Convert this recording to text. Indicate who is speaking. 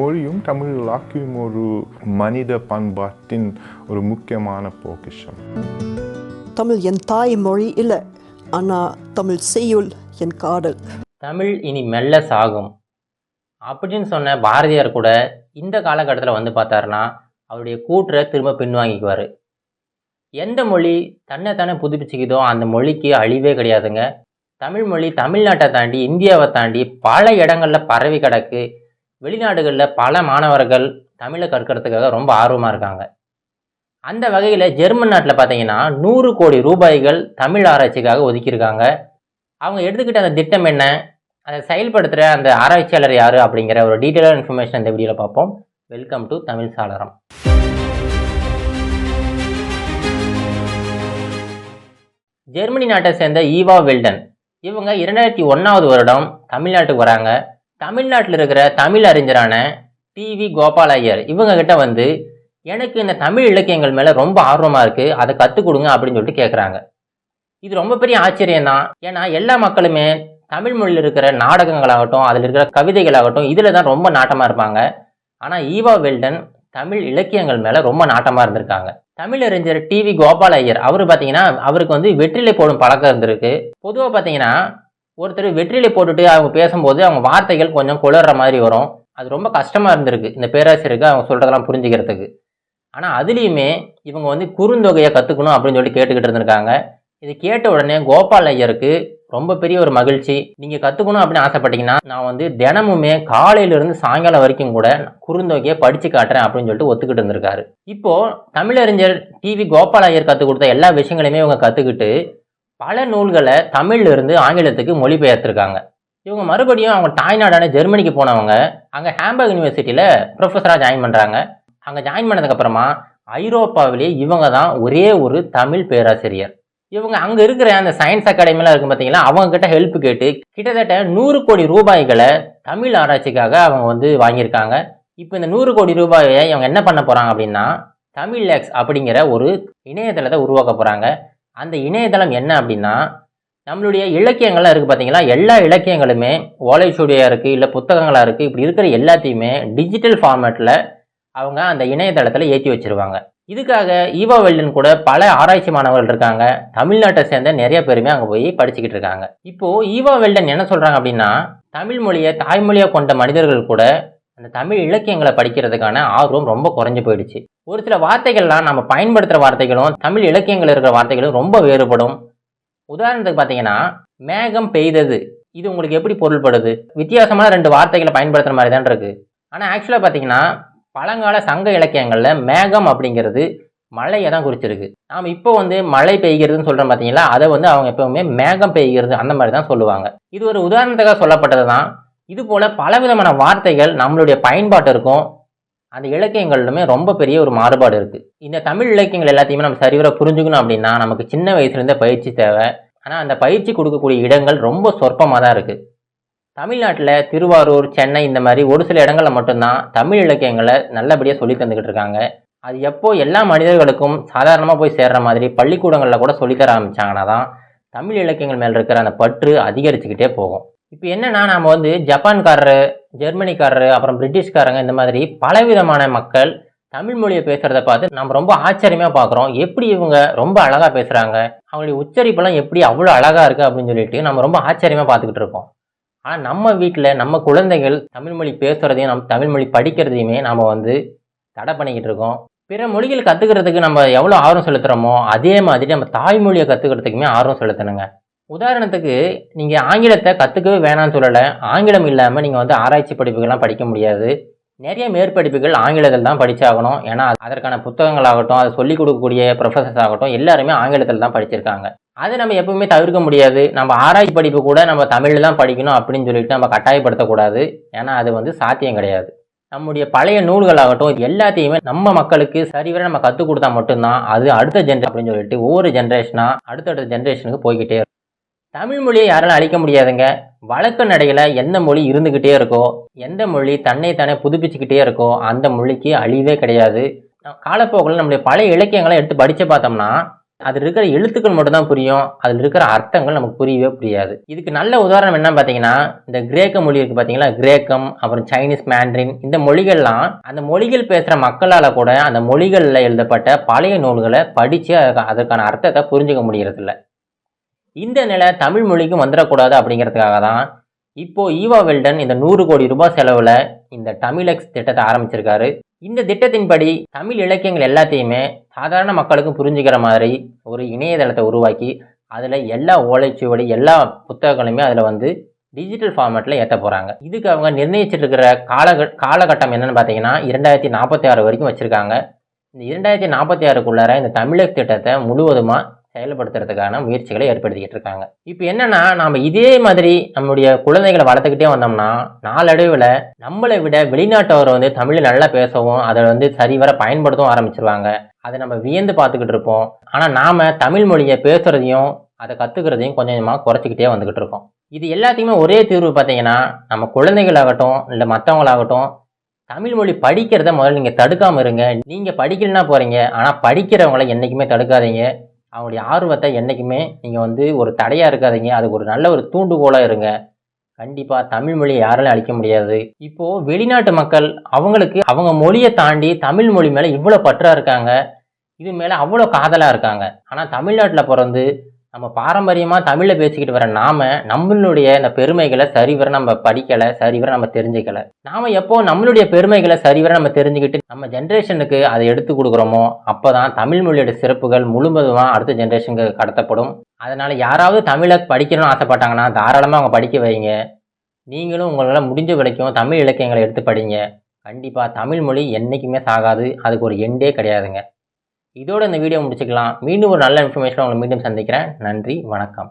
Speaker 1: மொழியும் தமிழ் இலக்கியம் ஒரு மனித பண்பாட்டின் ஒரு முக்கியமான பொக்கிஷம்.
Speaker 2: தமிழ் என் தாய் மொழி இல்லை, ஆனால் தமிழ் செய்யுள் என் காதல்.
Speaker 3: தமிழ் இனி மெல்ல சாகும் அப்படின்னு சொன்ன பாரதியார் கூட இந்த காலகட்டத்தில் வந்து பார்த்தாருன்னா அவருடைய கூற்றை திரும்ப பின்வாங்கிக்குவார். எந்த மொழி தன்னைத்தானே புதுப்பிச்சுக்குதோ அந்த மொழிக்கு அழிவே கிடையாதுங்க. தமிழ் மொழி தமிழ்நாட்டை தாண்டி இந்தியாவை தாண்டி பல இடங்களில் பரவி கிடக்கு. வெளிநாடுகளில் பல மாணவர்கள் தமிழை கற்கிறதுக்காக ரொம்ப ஆர்வமாக இருக்காங்க. அந்த வகையில் ஜெர்மன் நாட்டில் பார்த்தீங்கன்னா 100 கோடி ரூபாய்கள் தமிழ் ஆராய்ச்சிக்காக ஒதுக்கியிருக்காங்க. அவங்க எடுத்துக்கிட்ட அந்த திட்டம் என்ன, அதை செயல்படுத்துகிற அந்த ஆராய்ச்சியாளர் யார் அப்படிங்கிற ஒரு டீட்டெயிலான இன்ஃபர்மேஷன் இந்த வீடியோவில் பார்ப்போம். வெல்கம் டு தமிழ் சாளரம். ஜெர்மனி நாட்டை சேர்ந்த ஈவா வெல்டன் இவங்க 2001ஆவது வருடம் தமிழ்நாட்டுக்கு வராங்க. தமிழ்நாட்டில் இருக்கிற தமிழ் அறிஞரான டிவி கோபால் ஐயர் இவங்க கிட்ட வந்து எனக்கு இந்த தமிழ் இலக்கியங்கள் மேலே ரொம்ப ஆர்வமாக இருக்குது, அதை கற்றுக் கொடுங்க அப்படின்னு சொல்லிட்டு கேட்குறாங்க. இது ரொம்ப பெரிய ஆச்சரியம்தான். ஏன்னா எல்லா மக்களுமே தமிழ் மொழியில் இருக்கிற நாடகங்களாகட்டும், அதில் இருக்கிற கவிதைகளாகட்டும் இதில் தான் ரொம்ப நாட்டமாக இருப்பாங்க. ஆனால் ஈவா வெல்டன் தமிழ் இலக்கியங்கள் மேலே ரொம்ப நாட்டமாக இருந்திருக்காங்க. தமிழறிஞர் டிவி கோபால் ஐயர் அவர் பார்த்தீங்கன்னா அவருக்கு வந்து வெற்றிலை போடும் பழக்கம் இருந்திருக்கு. பொதுவாக பார்த்தீங்கன்னா ஒருத்தர் வெற்றிலை போட்டுட்டு அவங்க பேசும்போது அவங்க வார்த்தைகள் கொஞ்சம் குளற மாதிரி வரும். அது ரொம்ப கஷ்டமாக இருந்திருக்கு இந்த பேராசிரியருக்கு அவங்க சொல்கிறதெல்லாம் புரிஞ்சுக்கிறதுக்கு. ஆனால் அதுலேயுமே இவங்க வந்து குறுந்தொகையை கற்றுக்கணும் அப்படின்னு சொல்லி கேட்டுக்கிட்டு இருந்திருக்காங்க. இது கேட்ட உடனே கோபால் ஐயருக்கு ரொம்ப பெரிய ஒரு மகிழ்ச்சி. நீங்கள் கற்றுக்கணும் அப்படின்னு ஆசைப்பட்டீங்கன்னா நான் வந்து தினமுமே காலையிலேருந்து சாயங்காலம் வரைக்கும் கூட குறுந்தொகையை படித்து காட்டுறேன் அப்படின்னு சொல்லிட்டு ஒத்துக்கிட்டு இருந்திருக்காரு. இப்போது தமிழறிஞர் டிவி கோபால் ஐயர் கற்றுக் கொடுத்த எல்லா விஷயங்களையுமே இவங்க கற்றுக்கிட்டு பல நூல்களை தமிழ்லேருந்து ஆங்கிலத்துக்கு மொழிபெயர்த்திருக்காங்க. இவங்க மறுபடியும் அவங்க தாய்நாடான ஜெர்மனிக்கு போனவங்க அங்கே ஹாம்பர்க் யூனிவர்சிட்டியில் ப்ரொஃபஸராக ஜாயின் பண்ணுறாங்க. அங்கே ஜாயின் பண்ணதுக்கப்புறமா ஐரோப்பாவிலேயே இவங்க தான் ஒரே ஒரு தமிழ் பேராசிரியர். இவங்க அங்கே இருக்கிற அந்த சயின்ஸ் அகாடமிலாம் இருக்கும் பார்த்தீங்களா, அவங்கக்கிட்ட ஹெல்ப் கேட்டு கிட்டத்தட்ட 100 கோடி ரூபாய்களை தமிழ் ஆராய்ச்சிக்காக அவங்க வந்து வாங்கியிருக்காங்க. இப்போ இந்த 100 கோடி ரூபாயை இவங்க என்ன பண்ண போகிறாங்க அப்படின்னா தமிழ் லேக்ஸ் அப்படிங்கிற ஒரு இணையதளத்தை உருவாக்க போகிறாங்க. அந்த இணையதளம் என்ன அப்படின்னா நம்மளுடைய இலக்கியங்கள்லாம் இருக்குது பார்த்தீங்களா, எல்லா இலக்கியங்களுமே ஓலைச்சுவடியாக இருக்குது இல்லை புத்தகங்களாக இருக்குது, இப்படி இருக்கிற எல்லாத்தையுமே டிஜிட்டல் ஃபார்மேட்டில் அவங்க அந்த இணையதளத்தில் ஏற்றி வச்சுருவாங்க. இதுக்காக ஈவா வெல்டன் கூட பல ஆராய்ச்சி மாணவர்கள் இருக்காங்க. தமிழ்நாட்டை சேர்ந்த நிறைய பேருமே அங்கே போய் படிச்சுக்கிட்டு இருக்காங்க. இப்போது ஈவா வெல்டன் என்ன சொல்கிறாங்க அப்படின்னா தமிழ் மொழியை தாய்மொழியாக கொண்ட மனிதர்கள் கூட அந்த தமிழ் இலக்கியங்களை படிக்கிறதுக்கான ஆர்வம் ரொம்ப குறைஞ்சி போயிடுச்சு. ஒரு சில வார்த்தைகள்லாம் நம்ம பயன்படுத்துகிற வார்த்தைகளும் தமிழ் இலக்கியங்கள் இருக்கிற வார்த்தைகளும் ரொம்ப வேறுபடும். உதாரணத்துக்கு பார்த்தீங்கன்னா மேகம் பெய்தது, இது உங்களுக்கு எப்படி பொருள்படுது? வித்தியாசமான 2 வார்த்தைகளை பயன்படுத்துகிற மாதிரி தான் இருக்குது. ஆனால் ஆக்சுவலாக பார்த்தீங்கன்னா பழங்கால சங்க இலக்கியங்களில் மேகம் அப்படிங்கிறது மழையை தான் குறிச்சிருக்கு. நாம் இப்போ வந்து மழை பெய்கிறதுன்னு சொல்கிறோம் பார்த்தீங்களா, அதை வந்து அவங்க எப்பவுமே மேகம் பெய்கிறது அந்த மாதிரி தான் சொல்லுவாங்க. இது ஒரு உதாரணத்துக்காக சொல்லப்பட்டது தான். இது போல் பலவிதமான வார்த்தைகள் நம்மளுடைய பயன்பாட்டு இருக்கும். அந்த இலக்கியங்களிலுமே ரொம்ப பெரிய ஒரு மாறுபாடு இருக்குது. இந்த தமிழ் இலக்கியங்கள் எல்லாத்தையுமே நம்ம சரிவர புரிஞ்சுக்கணும் அப்படின்னா நமக்கு சின்ன வயசுலேருந்தே பயிற்சி தேவை. ஆனால் அந்த பயிற்சி கொடுக்கக்கூடிய இடங்கள் ரொம்ப சொற்பமாக தான் இருக்குது. தமிழ்நாட்டில் திருவாரூர், சென்னை இந்த மாதிரி ஒரு சில இடங்களில் மட்டும்தான் தமிழ் இலக்கியங்களை நல்லபடியாக சொல்லி தந்துக்கிட்டு இருக்காங்க. அது எப்போ எல்லா மனிதர்களுக்கும் சாதாரணமாக போய் சேர்ற மாதிரி பள்ளிக்கூடங்களில் கூட சொல்லித்தர ஆரம்பித்தாங்கன்னா தான் தமிழ் இலக்கியங்கள் மேலே இருக்கிற அந்த பற்று அதிகரிச்சுக்கிட்டே போகும். இப்போ என்னென்னா நம்ம வந்து ஜப்பான்காரரு, ஜெர்மனிக்காரரு, அப்புறம் பிரிட்டிஷ்காரங்க இந்த மாதிரி பலவிதமான மக்கள் தமிழ் மொழியை பேசுகிறத பார்த்து நம்ம ரொம்ப ஆச்சரியமாக பார்க்குறோம். எப்படி இவங்க ரொம்ப அழகாக பேசுகிறாங்க, அவங்களுடைய உச்சரிப்பெல்லாம் எப்படி அவ்வளோ அழகாக இருக்குது அப்படின்னு சொல்லிட்டு நம்ம ரொம்ப ஆச்சரியமாக பார்த்துக்கிட்டு இருக்கோம். ஆனால் நம்ம வீட்டில் நம்ம குழந்தைகள் தமிழ் மொழி பேசுகிறதையும் நம்ம தமிழ் மொழி படிக்கிறதையுமே நாம் வந்து தடை பண்ணிக்கிட்டு இருக்கோம். பிற மொழிகள் கற்றுக்கிறதுக்கு நம்ம எவ்வளோ ஆர்வம் செலுத்துகிறோமோ அதே மாதிரி நம்ம தாய்மொழியை கற்றுக்கிறதுக்குமே ஆர்வம் செலுத்தணுங்க. உதாரணத்துக்கு நீங்கள் ஆங்கிலத்தை கற்றுக்கவே வேணாம்னு சொல்லலை. ஆங்கிலம் இல்லாமல் நீங்கள் வந்து ஆராய்ச்சி படிப்புகள்லாம் படிக்க முடியாது. நிறைய மேற்படிப்புகள் ஆங்கிலத்தில் தான் படித்தாகணும். ஏன்னா அதற்கான புத்தகங்களாகட்டும், அதை சொல்லிக் கொடுக்கக்கூடிய ப்ரொஃபஸர்ஸ் ஆகட்டும் எல்லாருமே ஆங்கிலத்தில் தான் படிச்சிருக்காங்க. அதை நம்ம எப்பவுமே தவிர்க்க முடியாது. நம்ம ஆராய்ச்சி படிப்பு கூட நம்ம தமிழில் தான் படிக்கணும் அப்படின்னு சொல்லிட்டு நம்ம கட்டாயப்படுத்தக்கூடாது. ஏன்னா அது வந்து சாத்தியம் கிடையாது. நம்முடைய பழைய நூல்களாகட்டும் எல்லாத்தையுமே நம்ம மக்களுக்கு சரிவர நம்ம கற்றுக் கொடுத்தா மட்டும்தான் அது அடுத்த ஜென்ரேஷன் அப்படின்னு சொல்லிட்டு ஒவ்வொரு ஜென்ரேஷனாக அடுத்தடுத்த ஜென்ரேஷனுக்கு போய்கிட்டே இருக்கும். தமிழ் மொழியை யாராலும் அழிக்க முடியாதுங்க. வழக்க நடையில் எந்த மொழி இருந்துக்கிட்டே இருக்கோ, எந்த மொழி தன்னைத்தானே புதுப்பிச்சுக்கிட்டே இருக்கோ அந்த மொழிக்கு அழிவே கிடையாது. காலப்போக்கில் நம்முடைய பழைய இலக்கியங்களை எடுத்து படித்து பார்த்தோம்னா அதில் இருக்கிற எழுத்துக்கள் மட்டும்தான் புரியும், அதில் இருக்கிற அர்த்தங்கள் நமக்கு புரியவே புரியாது. இதுக்கு நல்ல உதாரணம் என்ன பார்த்தீங்கன்னா, இந்த கிரேக்க மொழி இருக்குது பார்த்தீங்களா, கிரேக்கம், அப்புறம் சைனீஸ், மேண்ட்ரின், இந்த மொழிகள்லாம் அந்த மொழிகள் பேசுகிற மக்களால் கூட அந்த மொழிகளில் எழுதப்பட்ட பழைய நூல்களை படித்து அதற்கான அர்த்தத்தை புரிஞ்சுக்க முடியறதில்ல. இந்த நிலை தமிழ் மொழிக்கும் வந்துடக்கூடாது அப்படிங்கிறதுக்காக தான் இப்போ ஈவா வெல்டன் இந்த 100 கோடி ரூபாய் செலவில் இந்த தமிழெக்ஸ் திட்டத்தை ஆரம்பிச்சிருக்காரு. இந்த திட்டத்தின்படி தமிழ் இலக்கியங்கள் எல்லாத்தையுமே சாதாரண மக்களுக்கு புரிஞ்சுக்கிற மாதிரி ஒரு இணையதளத்தை உருவாக்கி அதில் எல்லா ஓலைச்சுவடி எல்லா புத்தகங்களுமே அதில் வந்து டிஜிட்டல் ஃபார்மேட்டில் ஏற்ற போகிறாங்க. இதுக்கு அவங்க நிர்ணயிச்சிட்டு இருக்கிற காலகட்டம் என்னென்னு பார்த்தீங்கன்னா 2046 வரைக்கும் வச்சுருக்காங்க. இந்த 2046க்குள்ளார இந்த தமிழெக்ஸ் திட்டத்தை முழுவதுமாக செயல்படுத்துறதுக்கான முயற்சிகளை ஏற்படுத்திக்கிட்டு இருக்காங்க. இப்போ என்னன்னா, நாம் இதே மாதிரி நம்முடைய குழந்தைகளை வளர்த்துக்கிட்டே வந்தோம்னா நாளடைவில் நம்மளை விட வெளிநாட்டவர் வந்து தமிழ் நல்லா பேசவும் அதை வந்து சரிவர பயன்படுத்தவும் ஆரம்பிச்சிருவாங்க. அதை நம்ம வியந்து பார்த்துக்கிட்டு இருப்போம். ஆனால் நாம் தமிழ் மொழியை பேசுகிறதையும் அதை கற்றுக்கிறதையும் கொஞ்சம் கொஞ்சமாக குறைச்சிக்கிட்டே வந்துக்கிட்டு இருக்கோம். இது எல்லாத்தையுமே ஒரே தீர்வு பார்த்தீங்கன்னா, நம்ம குழந்தைகளாகட்டும் இல்லை மற்றவங்களாகட்டும் தமிழ் மொழி படிக்கிறத முதல்ல நீங்கள் தடுக்காமல் இருங்க. நீங்கள் படிக்கலன்னா போகிறீங்க, ஆனால் படிக்கிறவங்களை என்றைக்குமே தடுக்காதீங்க. அவங்களுடைய ஆர்வத்தை என்றைக்குமே நீங்கள் வந்து ஒரு தடையாக இருக்காதீங்க. அதுக்கு ஒரு நல்ல ஒரு தூண்டுகோலாக இருங்க. கண்டிப்பாக தமிழ் மொழியை யாராலும் அழிக்க முடியாது. இப்போது வெளிநாட்டு மக்கள் அவங்களுக்கு அவங்க மொழியை தாண்டி தமிழ் மொழி மேலே இவ்வளோ பற்றாக இருக்காங்க, இது மேலே அவ்வளோ காதலாக இருக்காங்க. ஆனால் தமிழ்நாட்டில் பிறந்து நம்ம பாரம்பரியமாக தமிழில் பேசிக்கிட்டு வர நம்மளுடைய இந்த பெருமைகளை சரிவர நம்ம படிக்கலை, சரிவர நம்ம தெரிஞ்சுக்கலை. நாம் எப்போ நம்மளுடைய பெருமைகளை சரிவர நம்ம தெரிஞ்சுக்கிட்டு நம்ம ஜென்ரேஷனுக்கு அதை எடுத்து கொடுக்குறோமோ அப்போ தான் தமிழ் மொழியோட சிறப்புகள் முழுவதுமாக அடுத்த ஜென்ரேஷனுக்கு கடத்தப்படும். அதனால் யாராவது தமிழை படிக்கணும்னு ஆசைப்பட்டாங்கன்னா தாராளமாக அவங்க படிக்க வைங்க. நீங்களும் உங்களால் முடிஞ்ச வரைக்கும் தமிழ் இலக்கியங்களை எடுத்து படிங்க. கண்டிப்பாக தமிழ் மொழி என்றைக்குமே சாகாது. அதுக்கு ஒரு எண்டே கிடையாதுங்க. இதோட இந்த வீடியோ முடிச்சுக்கலாம். மீண்டும் ஒரு நல்ல இன்ஃபர்மேஷன் உங்களை மீண்டும் சந்திக்கிறேன். நன்றி, வணக்கம்.